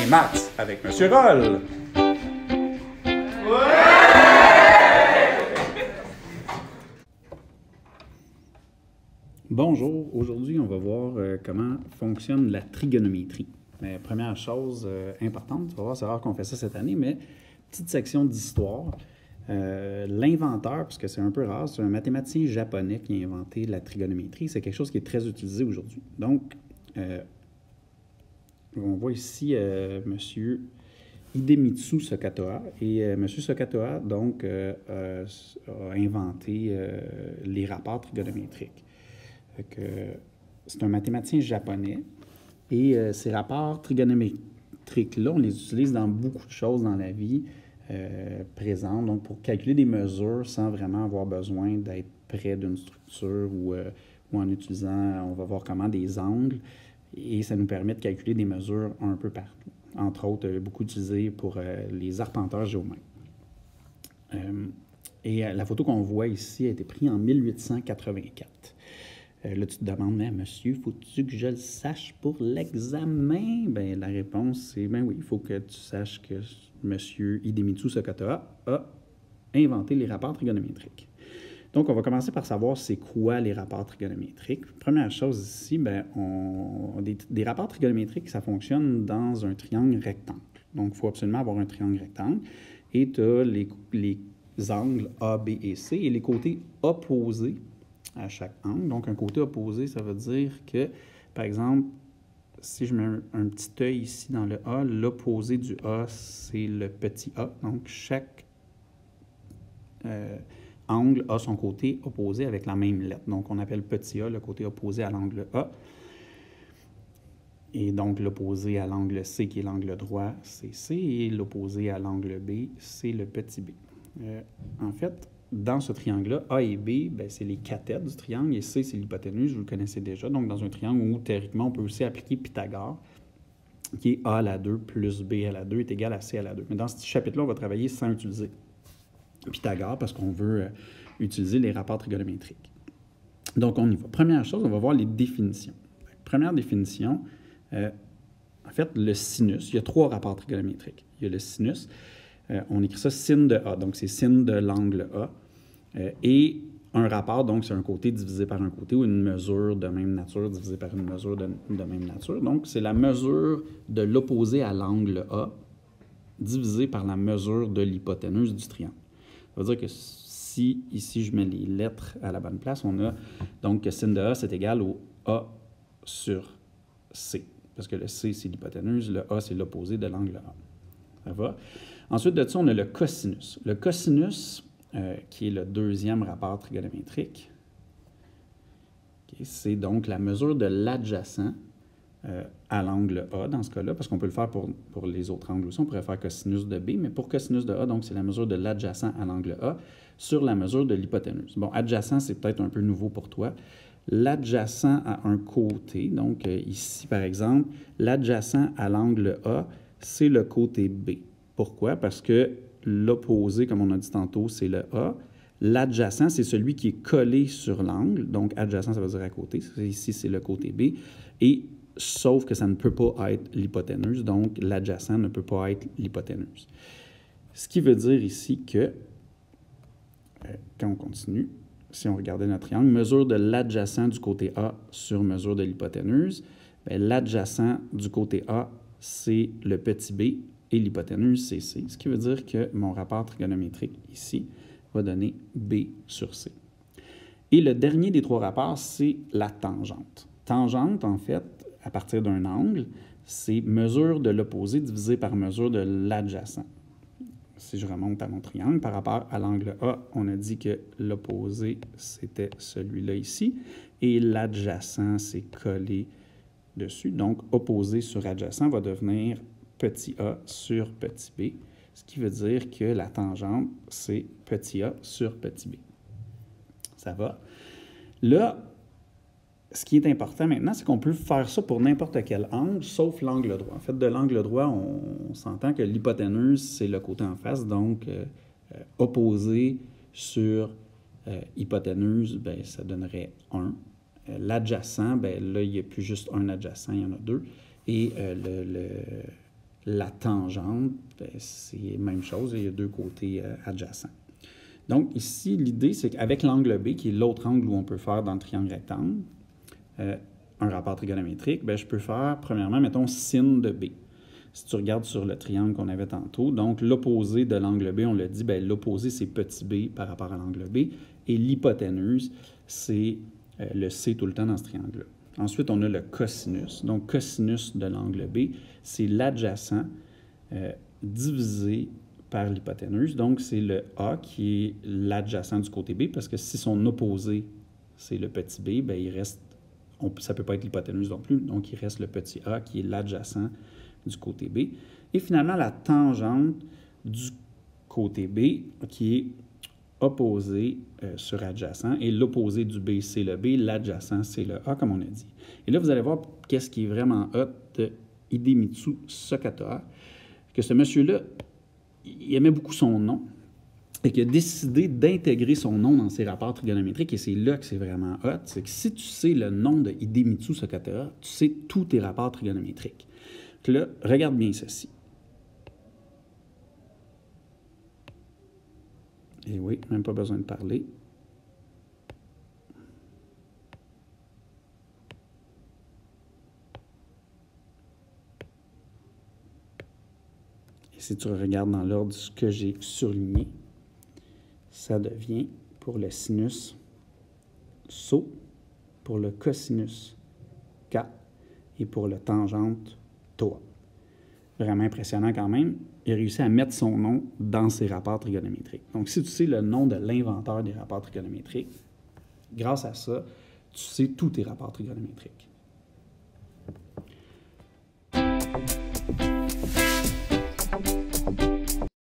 Les maths avec Monsieur Roll. Bonjour, aujourd'hui on va voir comment fonctionne la trigonométrie. Mais première chose importante, tu vas voir, c'est rare qu'on fait ça cette année, mais petite section d'histoire. L'inventeur, puisque c'est un peu rare, c'est un mathématicien japonais qui a inventé la trigonométrie. C'est quelque chose qui est très utilisé aujourd'hui. Donc, on voit ici Monsieur Hidemitsu Sakatoa. Et Monsieur Sakatoa, donc, a inventé les rapports trigonométriques. C'est un mathématicien japonais. Et ces rapports trigonométriques-là, on les utilise dans beaucoup de choses dans la vie présente, donc pour calculer des mesures sans vraiment avoir besoin d'être près d'une structure ou en utilisant, on va voir comment, des angles. Et ça nous permet de calculer des mesures un peu partout. Entre autres, beaucoup utilisé pour les arpenteurs géomètres. La photo qu'on voit ici a été prise en 1884. Là, tu te demandes, mais monsieur, faut-tu que je le sache pour l'examen? Bien, la réponse, c'est ben oui, il faut que tu saches que monsieur Hidemitsu Sakatoa a inventé les rapports trigonométriques. Donc, on va commencer par savoir c'est quoi les rapports trigonométriques. Première chose ici, bien, des rapports trigonométriques, ça fonctionne dans un triangle rectangle. Donc, il faut absolument avoir un triangle rectangle. Et tu as les angles A, B et C et les côtés opposés à chaque angle. Donc, un côté opposé, ça veut dire que, par exemple, si je mets un petit œil ici dans le A, l'opposé du A, c'est le petit a. Donc, chaque angle a son côté opposé avec la même lettre. Donc, on appelle petit a le côté opposé à l'angle A. Et donc, l'opposé à l'angle C, qui est l'angle droit, c'est C. Et l'opposé à l'angle B, c'est le petit b. En fait, dans ce triangle-là, A et B, ben, c'est les cathètes du triangle, et C, c'est l'hypoténuse, vous le connaissez déjà. Donc, dans un triangle où, théoriquement, on peut aussi appliquer Pythagore, qui est A à la 2 plus B à la 2 est égal à C à la 2. Mais dans ce chapitre-là, on va travailler sans utiliser Pythagore, parce qu'on veut utiliser les rapports trigonométriques. Donc, on y va. Première chose, on va voir les définitions. Première définition, en fait, le sinus, il y a 3 rapports trigonométriques. Il y a le sinus, on écrit ça sin de A, donc c'est sin de l'angle A. Et un rapport, donc, c'est un côté divisé par un côté ou une mesure de même nature divisée par une mesure de même nature. Donc, c'est la mesure de l'opposé à l'angle A divisé par la mesure de l'hypoténuse du triangle. Ça veut dire que si, ici, je mets les lettres à la bonne place, on a donc que sin de A, c'est égal au A sur C. Parce que le C, c'est l'hypoténuse, le A, c'est l'opposé de l'angle A. Ça va? Ensuite de ça, on a le cosinus. Le cosinus, qui est le deuxième rapport trigonométrique, c'est donc la mesure de l'adjacent à l'angle A dans ce cas-là, parce qu'on peut le faire pour les autres angles aussi. On pourrait faire cosinus de B, mais pour cosinus de A, donc c'est la mesure de l'adjacent à l'angle A sur la mesure de l'hypoténuse. Bon, adjacent, c'est peut-être un peu nouveau pour toi. L'adjacent à un côté, donc ici par exemple, l'adjacent à l'angle A, c'est le côté B. Pourquoi? Parce que l'opposé, comme on a dit tantôt, c'est le A. L'adjacent, c'est celui qui est collé sur l'angle. Donc, adjacent, ça veut dire à côté. Ici, c'est le côté B. Et sauf que ça ne peut pas être l'hypoténuse. Donc, l'adjacent ne peut pas être l'hypoténuse. Ce qui veut dire ici que, quand on continue, si on regardait notre triangle, mesure de l'adjacent du côté A sur mesure de l'hypoténuse, l'adjacent du côté A, c'est le petit b et l'hypoténuse, c'est C. Ce qui veut dire que mon rapport trigonométrique ici va donner B sur C. Et le dernier des 3 rapports, c'est la tangente. Tangente, en fait, à partir d'un angle, c'est mesure de l'opposé divisé par mesure de l'adjacent. Si je remonte à mon triangle, par rapport à l'angle A, on a dit que l'opposé, c'était celui-là ici, et l'adjacent, c'est collé dessus. Donc, opposé sur adjacent va devenir petit a sur petit b, ce qui veut dire que la tangente, c'est petit a sur petit b. Ça va? Là, ce qui est important maintenant, c'est qu'on peut faire ça pour n'importe quel angle, sauf l'angle droit. En fait, de l'angle droit, on s'entend que l'hypoténuse, c'est le côté en face, donc opposé sur hypoténuse, bien, ça donnerait 1. L'adjacent, bien, là, il n'y a plus juste un adjacent, il y en a 2. Et La tangente, c'est la même chose, il y a deux côtés adjacents. Donc ici, l'idée, c'est qu'avec l'angle B, qui est l'autre angle où on peut faire dans le triangle rectangle, un rapport trigonométrique, je peux faire, premièrement, mettons, sin de B. Si tu regardes sur le triangle qu'on avait tantôt, donc l'opposé de l'angle B, on l'a dit, l'opposé, c'est petit b par rapport à l'angle B, et l'hypoténuse, c'est le C tout le temps dans ce triangle-là. Ensuite, on a le cosinus. Donc, cosinus de l'angle B, c'est l'adjacent divisé par l'hypoténuse. Donc, c'est le A qui est l'adjacent du côté B, parce que si son opposé, c'est le petit b, il reste, ça ne peut pas être l'hypoténuse non plus, donc il reste le petit A qui est l'adjacent du côté B. Et finalement, la tangente du côté B qui est opposé sur adjacent. Et l'opposé du B, c'est le B. L'adjacent, c'est le A, comme on a dit. Et là, vous allez voir qu'est-ce qui est vraiment hot de Hidemitsu Sakata, que ce monsieur-là, il aimait beaucoup son nom et qu'il a décidé d'intégrer son nom dans ses rapports trigonométriques. Et c'est là que c'est vraiment hot. C'est que si tu sais le nom de Hidemitsu Sakata, tu sais tous tes rapports trigonométriques. Donc là, regarde bien ceci. Et oui, même pas besoin de parler. Et si tu regardes dans l'ordre ce que j'ai surligné, ça devient pour le sinus SO, pour le cosinus K et pour le tangente TOA. Vraiment impressionnant quand même. Il a réussi à mettre son nom dans ses rapports trigonométriques. Donc, si tu sais le nom de l'inventeur des rapports trigonométriques, grâce à ça, tu sais tous tes rapports trigonométriques.